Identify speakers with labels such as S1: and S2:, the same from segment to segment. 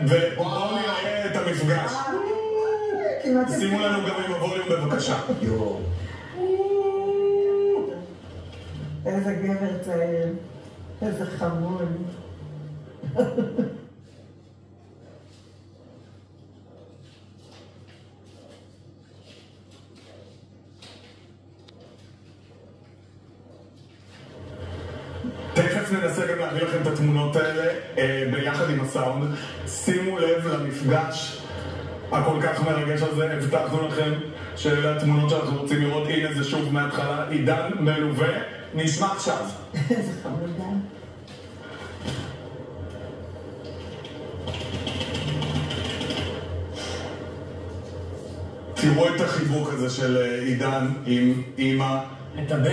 S1: ובואו נראה את המפגש. שימו לנו גם עם הווליום בבקשה.
S2: איזה גבר צעיר, איזה חמוד.
S1: תכף ננסה גם להביא לכם את התמונות האלה ביחד עם הסאונד. שימו לב למפגש הכל כך מרגש הזה. הבטחנו לכם שאלה התמונות שאנחנו רוצים לראות. הנה זה שוב מההתחלה, עידן מלווה. נשמע עכשיו.
S2: איזה חמודה.
S1: תראו את החיבוק הזה של עידן עם אמא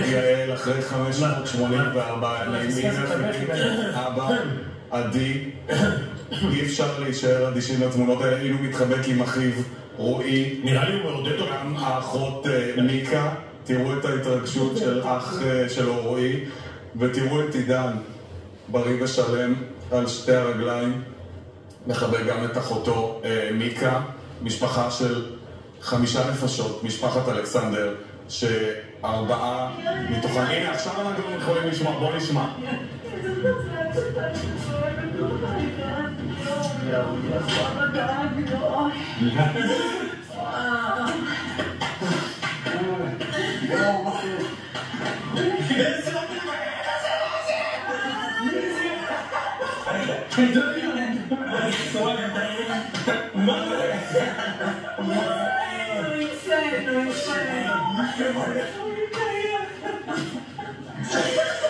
S1: יעל אחרי 584 ימים. אבא עדי, אי אפשר להישאר אדישים לתמונות האלה. הנה הוא מתחבק עם אחיו רועי,
S3: נראה לי הוא מעודד אותו.
S1: גם האחות מיקה. תראו את ההתרגשות של אח שלו רועי, ותראו את עידן בריא ושלם על שתי הרגליים, מחבק גם את אחותו מיקה. משפחה של 5 נפשות, משפחת אלכסנדר, שארבעה מתוכן. הנה עכשיו אנחנו יכולים לשמוע, בואו נשמע.
S2: No,